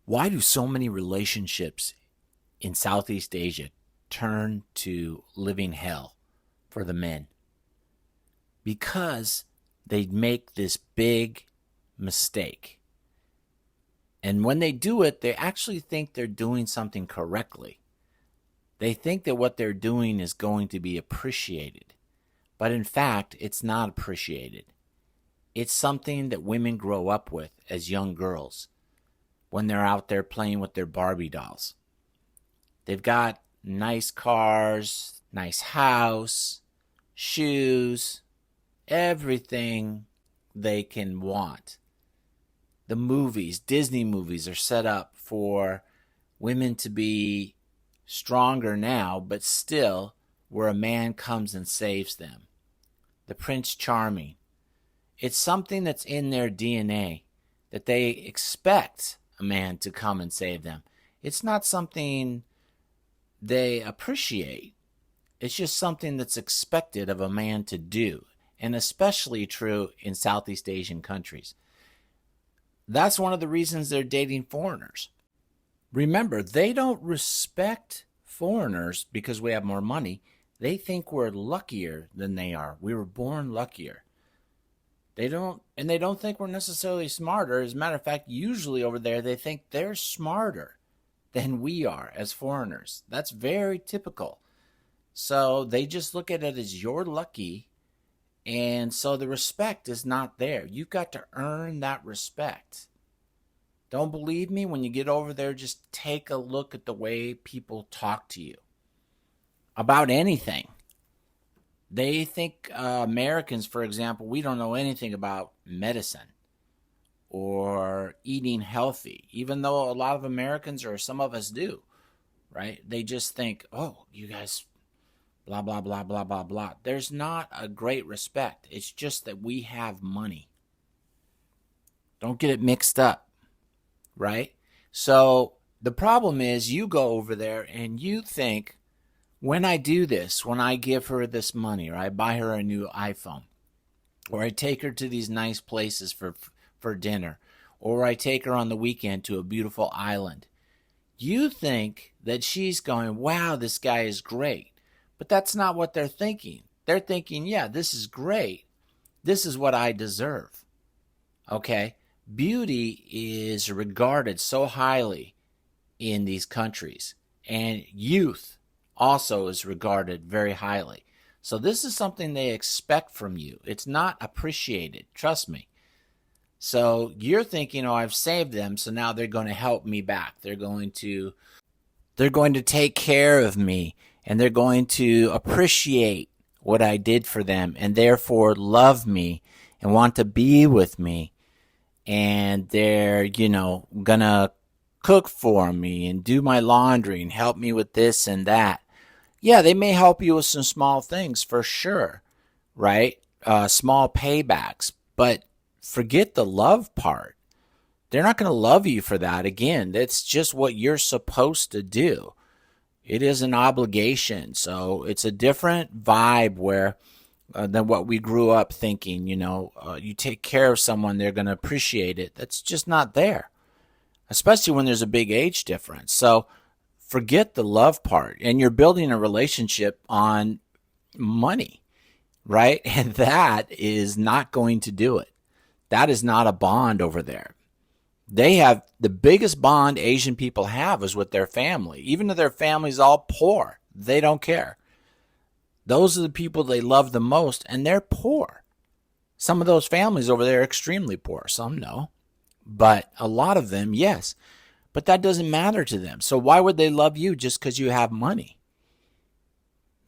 Why do so many relationships in Southeast Asia turn to living hell for the men? Because they make this big mistake. And when they do it, they actually think they're doing something correctly. They think that what they're doing is going to be appreciated. But in fact, it's not appreciated. It's something that women grow up with as young girls when they're out there playing with their Barbie dolls. They've got nice cars, nice house, shoes, everything they can want. The movies, Disney movies, are set up for women to be stronger now, but still where a man comes and saves them. The Prince Charming. It's something that's in their DNA that they expect a man to come and save them. It's not something they appreciate. It's just something that's expected of a man to do, and especially true in Southeast Asian countries. That's one of the reasons they're dating foreigners. Remember, they don't respect foreigners because we have more money. They think we're luckier than they are. We were born luckier. They don't think we're necessarily smarter. As a matter of fact, usually over there, they think they're smarter than we are as foreigners. That's very typical. So they just look at it as you're lucky, and so the respect is not there. You've got to earn that respect. Don't believe me? When you get over there, just take a look at the way people talk to you about anything. They think Americans, for example, we don't know anything about medicine or eating healthy, even though a lot of Americans, or some of us, do, right? They just think, oh, you guys, blah, blah, blah, blah, blah, blah. There's not a great respect. It's just that we have money. Don't get it mixed up, right? So the problem is you go over there and you think, when I do this, when I give her this money, or I buy her a new iPhone, or I take her to these nice places for dinner, or I take her on the weekend to a beautiful island, you think that she's going, wow, this guy is great. But that's not what they're thinking. They're thinking, yeah, this is great. This is what I deserve. Okay? Beauty is regarded so highly in these countries, and youth also is regarded very highly. So this is something they expect from you. It's not appreciated. Trust me. So you're thinking, oh, I've saved them, so now they're going to help me back. They're going to take care of me, and they're going to appreciate what I did for them, and therefore love me and want to be with me. And they're, going to cook for me and do my laundry and help me with this and that. Yeah, they may help you with some small things for sure, right? Small paybacks, but forget the love part. They're not going to love you for that. Again, that's just what you're supposed to do. It is an obligation. So it's a different vibe where than what we grew up thinking, you take care of someone, they're going to appreciate it. That's just not there, especially when there's a big age difference. So forget the love part, and you're building a relationship on money, right? And that is not going to do it. That is not a bond over there. They have the biggest bond Asian people have is with their family. Even if their family's all poor, they don't care. Those are the people they love the most, and they're poor. Some of those families over there are extremely poor. Some no, but a lot of them, yes. But that doesn't matter to them. So why would they love you just because you have money?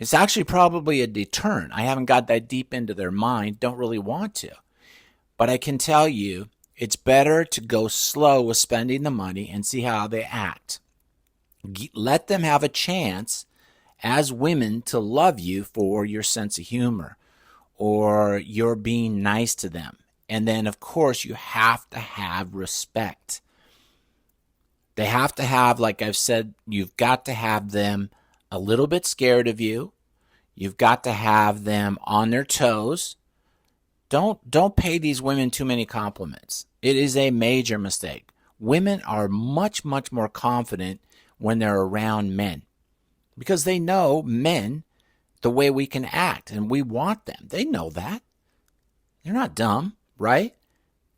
It's actually probably a deterrent. I haven't got that deep into their mind, don't really want to. But I can tell you, it's better to go slow with spending the money and see how they act. Let them have a chance as women to love you for your sense of humor or your being nice to them. And then, of course, you have to have respect. They have to have, like I've said, you've got to have them a little bit scared of you. You've got to have them on their toes. Don't pay these women too many compliments. It is a major mistake. women are much, much more confident when they're around men because they know men, the way we can act, and we want them. They know that. They're not dumb, right?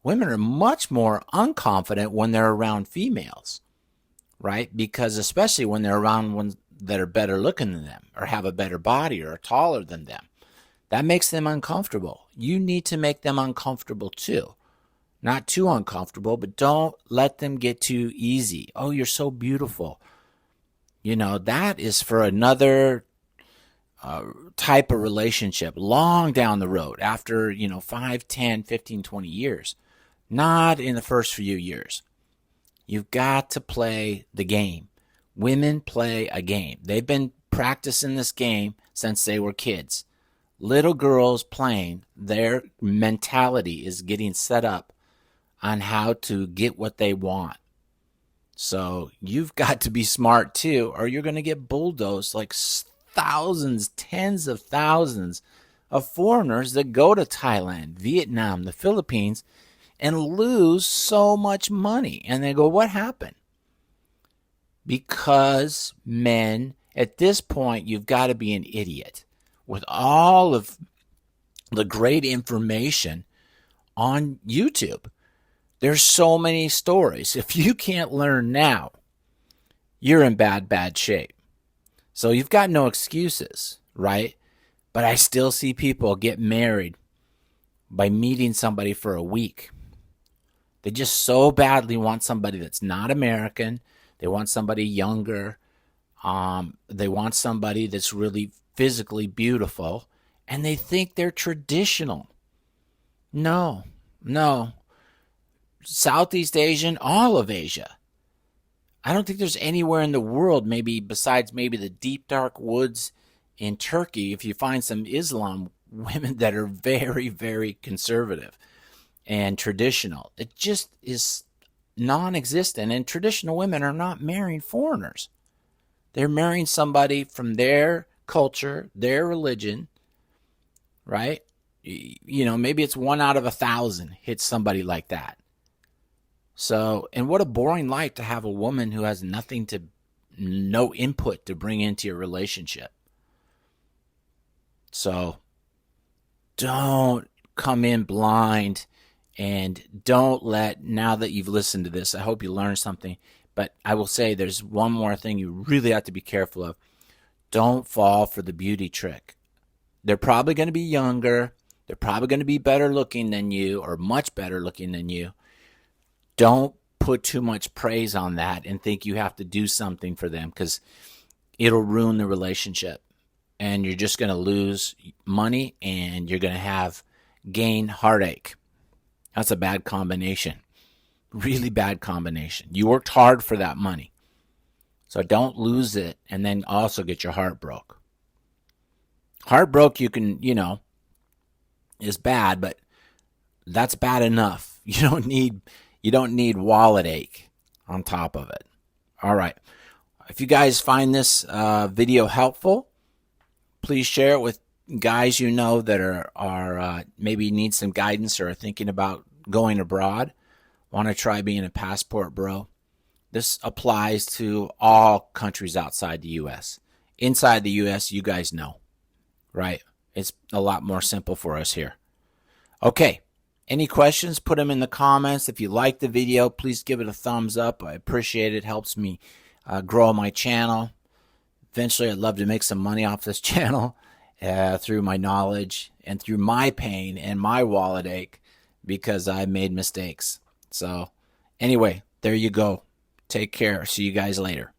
Women are much more unconfident when they're around females, right? Because especially when they're around ones that are better looking than them or have a better body or are taller than them. That makes them uncomfortable. You need to make them uncomfortable too. Not too uncomfortable, but don't let them get too easy. Oh, you're so beautiful. That is for another type of relationship long down the road after, 5, 10, 15, 20 years. Not in the first few years. You've got to play the game. Women play a game. They've been practicing this game since they were kids. Little girls playing, their mentality is getting set up on how to get what they want. So you've got to be smart too, or you're going to get bulldozed like thousands, tens of thousands of foreigners that go to Thailand, Vietnam, the Philippines, and lose so much money. And they go, what happened? Because men, at this point, you've got to be an idiot. With all of the great information on YouTube, there's so many stories. If you can't learn now, you're in bad shape. So you've got no excuses, right? But I still see people get married by meeting somebody for a week. They just so badly want somebody that's not American. They want somebody younger. They want somebody that's really physically beautiful. And they think they're traditional. No. Southeast Asian, all of Asia. I don't think there's anywhere in the world, maybe besides maybe the deep, dark woods in Turkey, if you find some Islam women that are very, very conservative and traditional. It just is non-existent. And traditional women are not marrying foreigners. They're marrying somebody from their culture, their religion, right? Maybe it's 1 out of 1,000 hits somebody like that. So, and what a boring life to have a woman who has no input to bring into your relationship. So, don't come in blind and don't now that you've listened to this, I hope you learned something. But I will say there's one more thing you really have to be careful of. Don't fall for the beauty trick. They're probably going to be younger. They're probably going to be better looking than you or much better looking than you. Don't put too much praise on that and think you have to do something for them because it'll ruin the relationship. And you're just going to lose money and you're going to gain heartache. That's a bad combination. Really bad combination. You worked hard for that money. So don't lose it and then also get your heart broke. Heart broke, you can, is bad, but that's bad enough. You don't need wallet ache on top of it. All right. If you guys find this video helpful, please share it with guys that are maybe need some guidance or are thinking about going abroad. Want to try being a passport bro. This applies to all countries outside the U.S. Inside the U.S., you guys know, right? It's a lot more simple for us here. Okay. Any questions, put them in the comments. If you like the video, please give it a thumbs up. I appreciate it. It helps me grow my channel. Eventually, I'd love to make some money off this channel through my knowledge and through my pain and my wallet ache because I made mistakes. So anyway, there you go. Take care. See you guys later.